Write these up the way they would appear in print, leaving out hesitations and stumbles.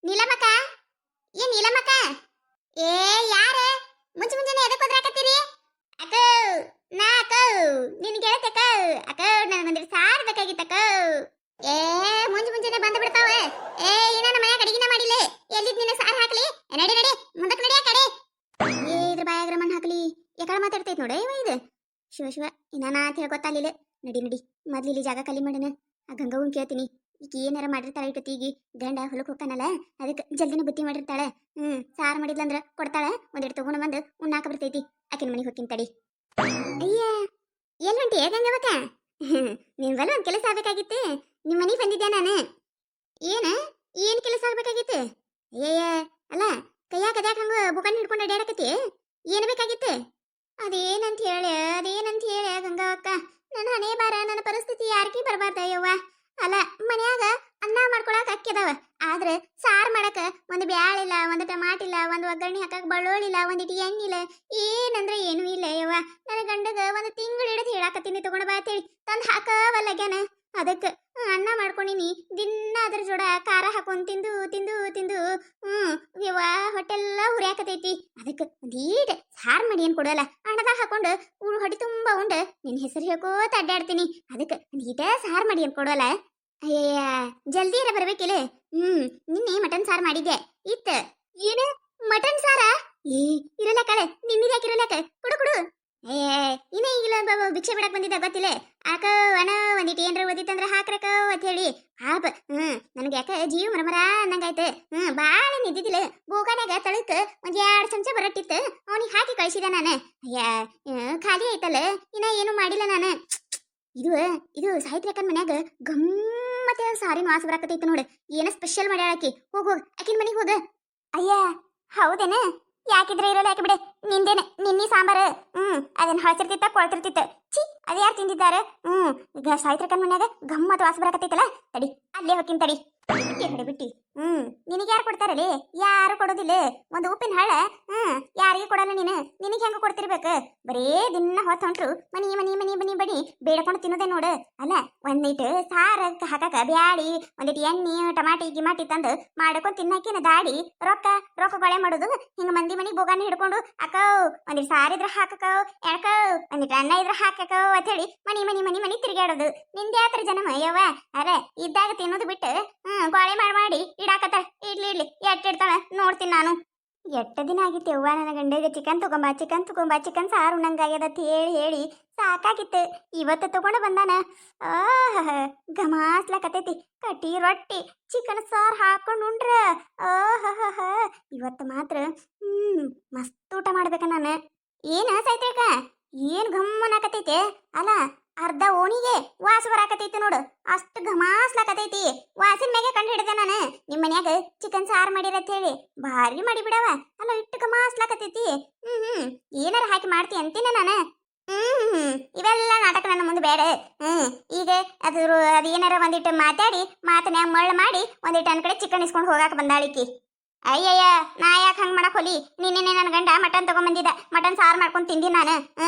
ನೀಲಮಕ್ಕ, ಏನ್ ನೀಲಮಕ್ಕ? ಏ ಯಾರ ಮುಂಚೆ ಮುಂಜಾನೆ ಎದಕ್ಕೆ ಒದ್ರಾಕತ್ತೀರಿ? ಅಕ್ಕ, ನಾ ಅಕ್ಕ, ನಿನ್ ಗೆಳತಿ ಅಕ್ಕ. ಅಕ್ಕ, ನನಗೊಂದಿಟ್ಟು ಸಾರ್ ಬೇಕಾಗಿತ್ತಕ್ಕ. ಏ ಮುಂಜೆ ಮುಂಜಾನೆ ಬಂದು ಬಿಡ್ತಾವ. ಏ ಇನ್ನ ನಮ್ಮ ಮನ್ಯಾಗ ಅಡಿಗೆನ ಮಾಡಿಲ್ಲ. ಎಲ್ಲಿದ್ ನಿನ್ನ ಸಾರ್ ಹಾಕ್ಲಿ? ನಡಿ ನಡಿ ಮುಂದಕ್ಕೆ ನಡಿ ಆ ಕಡೆ. ಏ ಇದ್ರ ಬಾಯಾಗ್ರ ಮಣ್ಣು ಹಾಕ್ಲಿ. ಯಾಕಡೆ ಮಾತಾಡ್ತೈತ್ ನೋಡ ಇವ ಇದು. ಶಿವ ಶಿವ, ಇನ್ನ ನಾ ಅಂತ ಹೇಳ್ಕೊತಾಲಿಲ್ಲ. ನಡಿ ನಡಿ ಮೊದ್ಲು ಇಲ್ಲಿ ಜಾಗ ಖಾಲಿ ಮಾಡೋಣ. ಆ ಗಂಗವ್ವನ್ ಕೇಳ್ತೀನಿ. ಈಗ ಏನಾರ ಮಾಡಿರ್ತಾಳೆ ಇಟ್ಟೊತ್ತಿಗೆ. ಗಂಡ ಹೊಲಕ್ಕೆ ಹೋಗ್ತಾನಲ್ಲ, ಅದಕ್ಕೆ ಜಲ್ದಿನ ಬುತ್ತಿ ಮಾಡಿರ್ತಾಳೆ. ಸಾರು ಮಾಡಿದ್ಲಂದ್ರ ಕೊಡ್ತಾಳೆ. ಒಂದೆರಡು ತಗೊಂಡು ಬಂದು ಉಣ್ಣಾಕ ಬರ್ತೈತಿ. ಆಕಿನ ಮನೆಗೆ ಹೋಗ್ತೀನಿ ತಡಿ. ಅಯ್ಯ ಎಲ್ಲಿ ಹೊಂಟಿ ಗಂಗವಕ್ಕ? ನಿನ್ ಬಲ್ಲ ಒಂದ್ ಕೆಲಸ ಆಗ್ಬೇಕಾಗಿತ್ತು. ನಿಮ್ಮ ಮನೆಗೆ ಬಂದಿದ್ದೆ ನಾನು. ಏನ್ ಕೆಲಸ ಆಗ್ಬೇಕಾಗಿತ್ತು? ಅಯ್ಯಯ್ಯ, ಅಲ್ಲ ಕೈಯಾಗ ಅದ್ಯಾಕ ಹಂಗ ಬುಕನ್ ಹಿಡ್ಕೊಂಡು ಅಡ್ಯಾಡಕತ್ತಿ? ಏನ್ ಬೇಕಾಗಿತ್ತು? ಅದೇನಂತ ಹೇಳ ಗಂಗಾವಕ್ಕ. ನನ್ನ ಹಣೆ ಬಾರ, ನನ್ನ ಪರಿಸ್ಥಿತಿ ಯಾರಿಗೂ ಬರಬಾರ್ದ ಯವ್ವ. ಅಲ್ಲ ಮನ್ಯಾಗ ಅನ್ನ ಮಾಡ್ಕೊಳಕ್ ಅಕ್ಕಿದಾವ, ಆದ್ರೆ ಸಾರು ಮಾಡಕ ಒಂದು ಬ್ಯಾಳಿಲ್ಲ, ಒಂದು ಟಮಾಟಿಲ್ಲ, ಒಂದು ಒಗ್ಗರಣೆ ಹಾಕಕ್ ಬಳ್ಳೋಳಿಲ್ಲ, ಒಂದಿಟ್ಟು ಎಣ್ಣಿಲ್ಲ, ಏನಂದ್ರೆ ಏನೂ ಇಲ್ಲ ಯವ್ವ. ನನ್ನ ಗಂಡಗ ಒಂದು ತಿಂಗಳು ಹಿಡಿದು ಹೇಳಾಕತ್ತೀನಿ ತಗೊಂಡ ಬಾ ಅಂತೇಳಿ ತಂದು ಹಾಕವಲ್ಲಗ್ಯಾನ. ಅದಕ್ಕೆ ಅನ್ನ ಮಾಡ್ಕೊಂಡಿನಿ. ದಿನ ಅದ್ರ ಜೋಡ ಖಾರ ಹಾಕೊಂಡ್ ತಿಂದು ತಿಂದು ತಿಂದು ಯವ್ವ ಹೊಟ್ಟೆಲ್ಲ ಹುರಿಯಾಕತೈತಿ. ಅದಕ್ಕೆ ಒಂದೀಟ್ ಸಾರು ಮಾಡಿ ಏನ್ ಕೊಡಲ್ಲ, ಹಣದಾಗ ಹಾಕೊಂಡು ಹೊಟ್ಟೆ ತುಂಬಾ ಉಂಡು ನಿನ್ನ ಹೆಸರು ಹೇಳ್ಕೋತ ಅಡ್ಡಾಡ್ತೀನಿ. ಅದಕ್ಕೆ ಒಂದೀಟ ಸಾರು ಮಾಡಿ ಏನ್ ಕೊಡಲ್ಲ. ಅಯ್ಯಯ್ಯ, ಜಲ್ದಿ ಇರ ಬರ್ಬೇಕಿಲ್ಲ. ನಿನ್ನೆ ಮಟನ್ ಸಾರು ಮಾಡಿದ್ದೆ ಇತ್ತ. ಏನು ಮಟನ್ ಸಾರ? ಏ ಇರಲ್ಲ ಕಳೆ, ನಿನ್ನಿದ ಯಾಕೆ ಇರಲ್ಲಕ? ಕೊಡು ಕೊಡು. ಏ ಇನ್ನ ಈಗಿಲ್ಲ ಭಿಕ್ಷೆ ಬಿಡಕ್ ಬಂದಿದ್ದ ಗೊತ್ತಿಲ್ಲ. ಆಕ ಅಣ ಒಂದಿಟ್ಟು ಏನ್ರ ಓದಿತ್ತಂದ್ರ ಹಾಕ್ರಕ ಅಂತ ಹೇಳಿ ಹಾಪ. ನನ್ಗೆ ಯಾಕ ಜೀವ ಮರಮರ ಅನ್ನಂಗಾಯ್ತು. ಬಾಳ ನಿದ್ದಿದ್ದಿಲ್ಲ. ಬೋಗಾನ್ಯಾಗ ತಳಕ್ ಒಂದ್ 2 ಚಮಚ ಬರಟ್ಟಿತ್ತು, ಅವನಿಗೆ ಹಾಕಿ ಕಳಿಸಿದ ನಾನು. ಅಯ್ಯ ಖಾಲಿ ಆಯ್ತಲ್ಲ, ಇನ್ನ ಏನು ಮಾಡಿಲ್ಲ ನಾನು. ಇದು ಸಾಹಿತ್ಯ ಅಕ್ಕನ ಮನ್ಯಾಗ ಗಮ್ಮತ್ತೆ ಸಾರಿನ ವಾಸ ಬರಾಕತೈತಿ ನೋಡು. ಏನ ಸ್ಪೆಷಲ್ ಮಾಡ್ಯಾಳಕಿ. ಹೋಗ್ ಆಕಿನ ಮನೆಗೆ ಹೋಗ. ಅಯ್ಯ ಹೌದೇನ? ಯಾಕಿದ್ರೆ ಇರೋಲ್ಲ, ಯಾಕೆ ಬಿಡೆ. ನಿನ್ನಿ ಸಾಂಬಾರು ಅದನ್ನ ಹಳಸಿರ್ತಿತ್ತ ಕೊಳ್ತಿರ್ತಿತ್ತ. ಛೀ, ಅದು ಯಾರು ತಿಂದಿದ್ದಾರೆ? ಈಗ ಸಾಯ್ತ್ರಕನ್ ಮನ್ಯಾಗ ಗಮ್ಮತ್ ವಾಸ ಬರಾಕತ್ತೈತಲ್ಲ. ತಡಿ ಅಲ್ಲೇ ಹೋಗಿನ್ ತಡಿ. ಬಿಟ್ಟಿ ನಿನಗೆ ಯಾರು ಕೊಡ್ತಾರಲ್ಲಿ? ಯಾರು ಕೊಡೋದಿಲ್ಲ. ಒಂದು ಉಪ್ಪಿನ ಹಳ್ಳ ಯಾರಿಗೆ ಕೊಡಲ್ಲ ನೀನು. ನಿನಗೆ ಹೆಂಗ ಕೊಡ್ತಿರ್ಬೇಕು? ಬರೇ ದಿನ ಹೊತ್ತು ಹೊಂಟ್ರು ಮನಿ ಮನಿ ಮನಿ ಮನಿ ಬನಿ ಬೇಡಕೊಂಡು ತಿನ್ನೋದೇ ನೋಡು. ಅಲ್ಲ ಒಂದಿಟ್ಟು ಸಾರ ಹಾಕಾಕ ಬ್ಯಾಳಿ, ಒಂದಿಟ್ಟು ಎಣ್ಣೆ ಟಮಾಟಿ ಗಿಮಾಟಿ ತಂದು ಮಾಡ್ಕೊಂಡು ತಿನ್ನಕಿನ ದಾಡಿ ರೊಕ್ಕ ಗೊಳೆ ಮಾಡೋದು. ಹಿಂಗ ಮಂದಿ ಮನಿಗೆ ಬೋಗಾನ ಹಿಡ್ಕೊಂಡು ಅಕ್ಕವ್ ಒಂದಿಟ್ಟು ಸಾರಿದ್ರ ಹಾಕಕವ್, ಎಳ್ಕವ್ ಒಂದಿಟ್ಟು ಅನ್ನ ಇದ್ರ ಹಾಕಕವ್ ಅಂತ ಹೇಳಿ ಮನಿ ಮನಿ ಮನಿ ಮನಿ ತಿರುಗಾಡೋದು. ನಿಂದ್ಯಾತ್ರ ಜನ ಯವ್ವ. ಅರೆ ಇದ್ದಾಗ ತಿನ್ನೋದು ಬಿಟ್ಟು ಗೋಳೆ ಮಾಡಿ ಇಡಾಕತ್ತ. ಇಡ್ಲಿ ಎಟ್ಟಿಡ್ತಾಳ ನೋಡ್ತೀನಿ ನಾನು. 8 ದಿನ ಆಗಿತ್ತು ಯವ್ವ ನನ್ನ ಗಂಡಗೆ ಚಿಕನ್ ತಗೊಂಬಾ ಚಿಕನ್ ಸಾರು ಉಣ್ಣಂಗಾಗ್ಯದತ್ ಹೇಳಿ ಸಾಕಾಗಿತ್ತು. ಇವತ್ತು ತಗೊಂಡು ಬಂದಾನ. ಗಮಾಸ್ಲಕತೈತಿ. ಕಟ್ಟಿ ರೊಟ್ಟಿ ಚಿಕನ್ ಸಾರು ಹಾಕೊಂಡು ಉಂಡ್ರ ಇವತ್ತು ಮಾತ್ರ ಮಸ್ತ್ ಊಟ ಮಾಡ್ಬೇಕ ನಾನು. ಏನ ಸೈತೇಕ ಏನ್ ಗಮ್ಮನಾಕತೈತೆ? ಅಲ್ಲ ಅರ್ಧ ಓಣಿಗೆ ವಾಸ ಬರಾಕತೈತಿ ನೋಡು. ಅಷ್ಟು ಘಮಾಸ್ಲಾಕತೈತಿ. ವಾಸಿನ ಮ್ಯಾಗೆ ಕಂಡು ಹಿಡ್ದೆ ನಾನು. ನಿಮ್ಮ ಮನ್ಯಾಗ ಚಿಕನ್ ಸಾರು ಮಾಡಿರತ್ ಹೇಳಿ ಭಾರಿ ಮಾಡಿ ಬಿಡವ. ಅಲ್ಲ ಇಟ್ಟು ಘಮಾಸ್ಲಾಕತೈತಿ. ಏನಾರ ಹಾಕಿ ಮಾಡ್ತಿ ಅಂತೀನಿ ನಾನು. ಇವೆಲ್ಲ ನಾಟಕ ನನ್ನ ಮುಂದೆ ಬೇಡ. ಈಗ ಅದು ಏನಾರ ಒಂದಿಟ್ಟು ಮಾತಾಡಿ ಮಾತನ್ಯಾಗ ಮಳ್ಳು ಮಾಡಿ ಒಂದಿಟ್ಟು ನನ್ನ ಕಡೆ ಚಿಕನ್ ಇಸ್ಕೊಂಡು ಹೋಗಾಕ ಬಂದಾಳಿಕಿ. ಅಯ್ಯಯ್ಯ, ನಾ ಯಾಕೆ ಹಂಗೆ ಮಾಡಕ್ ಹೋಲಿ? ನಿನ್ನೆ ನನ್ನ ಗಂಡ ಮಟನ್ ತಗೊಂಬಂದಿದ್ದ. ಮಟನ್ ಸಾರು ಮಾಡ್ಕೊಂಡು ತಿಂದಿ ನಾನು.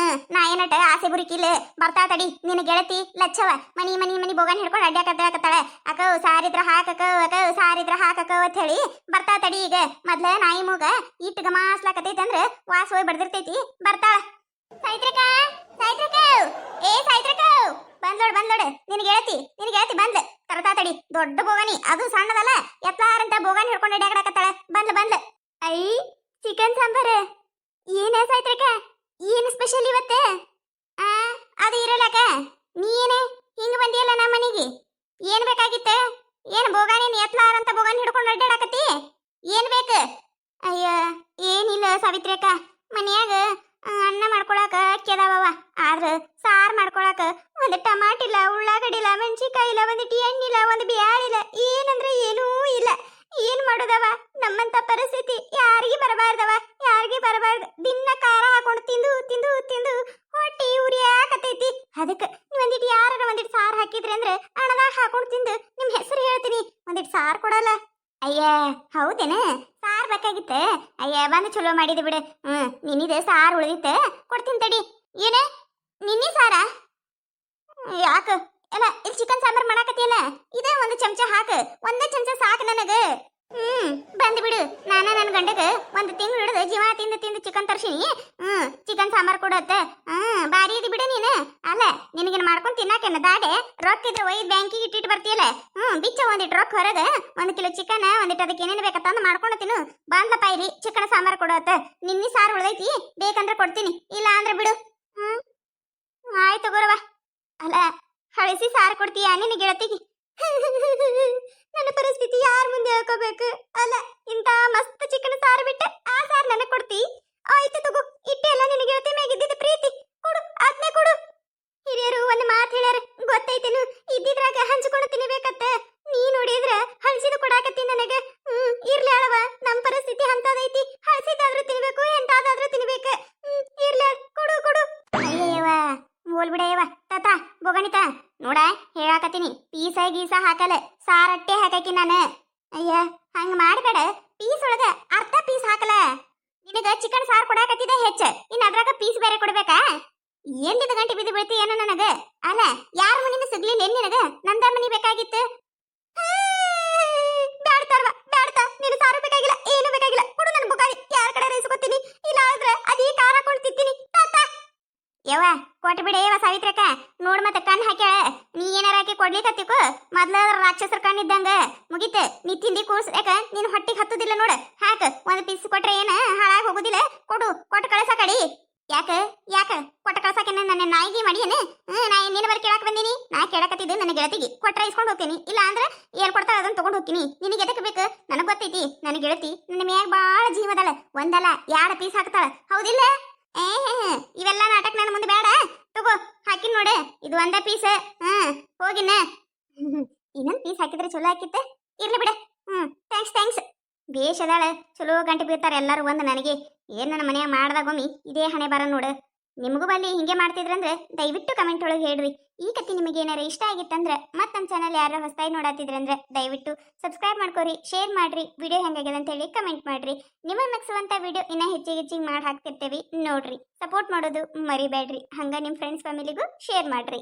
ನಾ ಏನಟ ಆಸೆ ಬುರಿಕಿಲ್ಲ. ಬರ್ತಾ ತಡಿ ನಿನ್ನ ಗೆಳತಿ ಲಚ್ಚವ ಮನಿ ಮನಿ ಮನಿ ಬೋಗಾನ್ ಹಿಡ್ಕೊಂಡು ಅಡ್ಡಾಕತ್ತಾಳೆ. ಅಕ್ಕವ್ ಸಾರಿದ್ರ ಹಾಕಕ್ಕ ಅಂತ ಹೇಳಿ ಬರ್ತಾ ತಡಿ. ಈಗ ಮೊದ್ಲ ನಾಯಿ ಮೂಗ ಇಟ್ಟು ಗಮಾಸ್ಲಾಕತೈತಿ ಅಂದ್ರ ವಾಸ ಹೋಗಿ ಬಡ್ದಿರ್ತೈತಿ. ಬರ್ತಾಳ. ಸಾಯ್ತ್ರಕ ಏ ಸಾಯ್ತ್ರಕ ಬಂದ್ಲೋಡು ನಿನ್ ಗೆಳತಿ ಬಂದ್ಲ. ಕರತಾ ತಡಿ. ದೊಡ್ಡ ಬೋಗಾನಿ, ಅದು ಸಣ್ಣದಲ್ಲ, ಎತ್ತಾರಂತ ಬೋಗಾನಿ ಹಿಡ್ಕೊಂಡು ಅಡ್ಡಾಕತ್ತಾಳ. ಬಂದ್ಲ. ಐ ಚಿಕನ್ ಸಾಂಬಾರ. ಏನ ಸಾಯ್ತ್ರಕ, ಏನು ಸ್ಪೆಷಲ್ ಇವತ್ತ? ಅದು ಇರಲಕ. ನೀನ ಹಿಂಗ ಬಂದಿಯಲ್ಲ ನಮ್ಮ ಮನೆಗೆ. ಏನ್ ಬೇಕಾಗಿತ್ತ? ಏನ್ ಬೋಗಾನಿ ಎತ್ಲಾರಂತ ಬೋಗಾನಿ ಹಿಡ್ಕೊಂಡು ಅಡ್ಡಾಡಕತ್ತಿ? ಏನ್ ಬೇಕು? ಅಯ್ಯ ಏನಿಲ್ಲ ಸಾವಿತ್ರಿಯಕ್ಕ, ಮನ್ಯಾಗ ಅನ್ನ ಮಾಡ್ಕೊಳಕ ಅಕ್ಕಿದಾವ, ಆದ್ರ ಸಾರು ಮಾಡ್ಕೊಳಕ ಒಂದು ಟಮಾಟಿಲ್ಲ, ಉಳ್ಳಾಗಡಿಲ್ಲ, ಮೆಣಸಿಕಾಯಿಲ್ಲ, ಒಂದಿಟ್ಟು ಎಣ್ಣಿಲ್ಲ, ಒಂದು ಬ್ಯಾಳಿಲ್ಲ, ಏನಂದ್ರೆ ಏನೂ ಇಲ್ಲ. ಏನ್ ಮಾಡೋದವ? ನಮ್ಮಂತ ಪರಿಸ್ಥಿತಿ ಯಾರಿಗೆ ಬರಬಾರ್ದವ, ದಿನ ಖಾರ ಹಾಕೊಂಡು ತಿಂದು ತಿಂದು ತಿಂದು ಹೊಟ್ಟಿ ಉರಿಯಾಕತೈತಿ. ಅದಕ್ಕೆ ನೀವು ಒಂದಿಟ್ಟು ಯಾರು ಒಂದಿಟ್ಟು ಸಾರು ಹಾಕಿದ್ರಿ ಅಂದ್ರೆ ಹಣದಾಗ ಹಾಕೊಂಡು ತಿಂದು ನಿಮ್ ಹೆಸರು ಹೇಳ್ತೀನಿ. ಒಂದಿಟ್ಟು ಸಾರು ಕೊಡಲ್ಲ? ಅಯ್ಯ ಹೌದೇನ? ಸಾರು ಬೇಕಾಗಿತ್ತ? ಅಯ್ಯ ಬಂದು ಚಲೋ ಮಾಡಿದೆ ಬಿಡು. ನಿನ್ನಿದೆ ಸಾರು ಉಳಿದಿತ್ತ, ಕೊಡ್ತೀನಿ ತಡಿ. ಏನ ನಿನ್ನಿ ಸಾರ? ಯಾಕ ಎಲ್ಲ ಇಲ್ಲಿ ಚಿಕನ್ ಸಾಂಬಾರ್ ಮಾಡಾಕತಿಯಲ್ಲ, ಇದೇ ಒಂದು ಚಮಚ ಹಾಕ. ಒಂದೇ ಚಮಚ ಸಾಕು ನನಗ. ಬಂದ್ಬಿಡು. ನಾನು ನನ್ನ ಗಂಡಗ ಒಂದು ತಿಂಗಳು ಹಿಡಿದು ಜೀವ ತಿಂದು ತಿಂದು ಚಿಕನ್ ತರ್ಸಿನಿ. ಚಿಕನ್ ಸಾಂಬಾರ್ ಕೊಡತ್ತ. ಬಾರಿ ಇದಿ ಬಿಡು ನೀನು. ಅಲ್ಲ ನಿನಗೇನು ಮಾಡ್ಕೊಂಡು ತಿನ್ನಾಕೇನ ದಾಡೆ ರೊಕ್ಕ ಇದ್ರೆ ಒಯ್ದು ಬ್ಯಾಂಕಿಗೆ ಇಟ್ಟಿಟ್ಟು ಬರ್ತೀಯಲ್ಲ. ಬಿಚ್ಚ ಒಂದಿಟ್ಟು ರೊಕ್ಕ ಹೊರಗೆ 1 ಕಿಲೋ ಚಿಕನ್ ಒಂದಿಟ್ಟು ಅದಕ್ಕೆ ಏನೇನು ಬೇಕಂತ ಮಾಡ್ಕೊಂಡು ತಿನ್ನು. ಬಾಂದ್ಲಪ್ಪ ಇಲ್ಲಿ ಚಿಕನ್ ಸಾಂಬಾರ್ ಕೊಡತ್ತ. ನಿನ್ನೆ ಸಾರು ಉಳ್ದೈತಿ, ಬೇಕಂದ್ರೆ ಕೊಡ್ತೀನಿ, ಇಲ್ಲ ಅಂದ್ರೆ ಬಿಡು. ಆಯ್ತು ತಗೋರವ. ಅಲ್ಲ ಹಳಸಿ ಸಾರು ಕೊಡ್ತೀಯ ನಿನ್ನ ಗೆಳತಿಗೆ? ನನ್ನ ಪರಿಸ್ಥಿತಿ ಯಾರ ಮುಂದೆ ಹೇಳ್ಕೋಬೇಕು? ಅಲ್ಲ ಇಂತ ಮಸ್ತ್ ಚಿಕನ್ ಸಾರು ಬಿಟ್ಟೆ ಆ ಸಾರು ನನಗೆ ಕೊಡ್ತಿ? ಆಯ್ತು ತಗೋ, ಇಟ್ಟೆ ಎಲ್ಲ ನಿನ್ನ ಗೆಳತಿ ಮ್ಯಾಗಿದ್ದಿದ್ದು ಪ್ರೀತಿ. ಕೊಡು, ಅದನ್ನೇ ಕೊಡು. ಹಿರಿಯರು ಒಂದು ಮಾತು ಹೇಳ್ಯಾರ ಗೊತ್ತೈತೇನು? ಇದ್ದಿದ್ರಾಗ ಹಂಚ್ಕೊಂಡು ತಿನ್ಬೇಕತ್ತ. ನೀ ನೋಡಿದ್ರ ಹಳಸಿದ ಕೊಡಾಕತ್ತಿ ನನಗ. ಇರ್ಲಿ ಅಳವ, ನಮ್ಮ ಪರಿಸ್ಥಿತಿ ಅಂತದೈತಿ. ಹಳಸಿದಾದ್ರೂ ತಿನ್ಬೇಕು, ಎಂತಾದ್ರೂ ತಿನ್ಬೇಕು. ಇರ್ಲಿ ಕೊಡು ಕೊಡು. ಅಯ್ಯವ್ವ ಬೋಲ್ ಬಿಡಯ್ಯವ ತಾತ ಬೋಗಣಿತ ನೋಡ ಹೇಳಾಕತ್ತೀನಿ. ಪೀಸ ಗೀಸ ಹಾಕಲ್ಲ, ಸಾರಟ್ಟೆ ಹಾಕಾಕಿ ನಾನು. ಅಯ್ಯ ಹಂಗ ಮಾಡ್ಬೇಡ. ಪೀಸ್ ಒಳಗ ಅರ್ಧ ಪೀಸ್ ಹಾಕಲ. ನಿನಗ ಚಿಕನ್ ಸಾರು ಕೊಡಾಕತ್ತಿದೆ ಹೆಚ್ಚ, ಇನ್ ಅದ್ರಾಗ ಪೀಸ್ ಬೇರೆ ಕೊಡ್ಬೇಕಾ? ಎಲ್ಲಿದ ಗಂಟೆ ಬಿದ್ದು ಬೀಳ್ತಿ ಏನೋ ನನಗ. ಅಲ್ಲ ಯಾರ ಮನಿನ ಸಿಗ್ಲಿಲ್ಲ ಏನ್ ನಿನಗ? ನಂದ ಮನಿ ಬೇಕಾಗಿತ್ತು. ಬ್ಯಾಡ್ತಾರವ ಬ್ಯಾಡ್ತಾ, ನೀನು ಸಾರು ಬೇಕಾಗಿಲ್ಲ, ಏನು ಬೇಕಾಗಿಲ್ಲ. ಕೊಡು ನನ್ನ ಬುಕಾರಿ, ಯಾರ ಕಡೆ ರೈಸ್ಕೊತೀನಿ, ಇಲ್ಲ ಆದ್ರೆ ಅದೇ ಖಾರ ಹಾಕೊಂಡು ತಿಂತೀನಿ. ತಾತ ಯವ್ವ ಕೊಟ್ಟು ಬಿಡ ಯವ್ವ ಸಾವಿತ್ರಕ್ಕ. ನೋಡ್ ಮತ್ತೆ ಕಣ್ಣು ಹಾಕ್ಯಾಳ. ನೀ ಏನಾರ ಹಾಕಿ ಕೊಡ್ಲಿಕ್ಕತ್ತಿಕೋ ಮೊದ್ಲ ರಾಕ್ಷಸರ ಕಣ್ಣಿದ್ದಂಗ ಮುಗಿತ. ನೀ ತಿಂದಿ ಕೂರ್ಸ್ಯಾಕ ನೀನು ಹೊಟ್ಟಿಗೆ ಹತ್ತುದಿಲ್ಲ ನೋಡ. ಹಾಕ ಒಂದು ಪೀಸ್ ಕೊಟ್ರೆ ಏನ ಹಾಳಾಗಿ ಹೋಗುದಿಲ್ಲ. ಕೊಡು, ಕೊಟ್ಟು ಕಳಸ ಕಡಿ. ಯಾಕ ಯಾಕ ಕೊಟ್ಟು ಕಳ್ಸಾಕೆ ನನ್ನ ನಾಯಿಗೆ ಮಾಡಿಯೇನು? ನಾ ನಿನ್ನ ಬರ ಕೇಳಾಕ ಬಂದೀನಿ. ನಾ ಕೇಳಕತ್ತಿದ್ದು ನನ್ನ ಗೆಳತಿಗೆ ಕೊಟ್ರೆ ಇಸ್ಕೊಂಡು ಹೋಗ್ತೀನಿ, ಇಲ್ಲ ಅಂದ್ರೆ ಏನ್ ಕೊಡ್ತಾಳ ಅದನ್ನ ತಗೊಂಡು ಹೋಗ್ತೀನಿ. ನಿನಗೆ ಎದಕ್ಕೆ ಬೇಕು? ನನಗೆ ಗೊತ್ತೈತಿ ನನ್ನ ಗೆಳತಿ ನನ್ನ ಮ್ಯಾಗ ಬಾಳ ಜೀವದಳ. ಒಂದಲ್ಲ 2 ಪೀಸ್ ಹಾಕ್ತಾಳ, ಹೌದಿಲ್ಲ? ಇವೆಲ್ಲ ನಾಟಕ ನನ್ನ ಮುಂದೆ ಬೇಡ. ತಗೋ ಹಾಕಿನ್ ನೋಡು, ಇದು ಒಂದ ಪೀಸ್. ಹೋಗಿನ ಇನ್ನೊಂದು ಪೀಸ್ ಹಾಕಿದ್ರೆ ಚಲೋ ಹಾಕಿತ್ತ. ಇರ್ಲಿ ಬಿಡ. Thanks thanks. ಬೇಷ್ ಅದಾಳ, ಚಲೋ ಗಂಟೆ ಬೀಳ್ತಾರೆ ಎಲ್ಲರೂ ಒಂದು ನನಗೆ. ಏನ್ ನನ್ನ ಮನೆಯಾಗ ಮಾಡ್ದಾಗೊಮ್ಮಿ ಇದೇ ಹಣೆ ಬರ ನೋಡು. ನಿಮಗೂ ಬಲ್ಲಿ ಹಿಂಗೆ ಮಾಡ್ತಿದ್ರಂದ್ರೆ ದಯವಿಟ್ಟು ಕಮೆಂಟ್ ಒಳಗೆ ಹೇಳ್ರಿ. ಈ ಕಥೆ ನಿಮಗೆ ಏನಾರ ಇಷ್ಟ ಆಗಿತ್ತಂದ್ರೆ ಮತ್ತೆ ನಮ್ಮ ಚಾನಲ್ ಯಾರು ಹೊಸದಾಗಿ ನೋಡತ್ತಿದ್ರಂದ್ರೆ ದಯವಿಟ್ಟು ಸಬ್ಸ್ಕ್ರೈಬ್ ಮಾಡ್ಕೊರಿ, ಶೇರ್ ಮಾಡ್ರಿ. ವಿಡಿಯೋ ಹೆಂಗಾಗ್ಯದ ಅಂತ ಹೇಳಿ ಕಮೆಂಟ್ ಮಾಡ್ರಿ. ನಿಮ್ಮ ಮೆಚ್ಚುವಂತ ವಿಡಿಯೋ ಇನ್ನ ಹೆಚ್ಚಿಗೆ ಮಾಡಿ ಹಾಕ್ತಿರ್ತೇವಿ ನೋಡ್ರಿ. ಸಪೋರ್ಟ್ ಮಾಡೋದು ಮರಿಬೇಡ್ರಿ. ಹಂಗ ನಿಮ್ಮ ಫ್ರೆಂಡ್ಸ್ ಫ್ಯಾಮಿಲಿಗೂ ಶೇರ್ ಮಾಡ್ರಿ.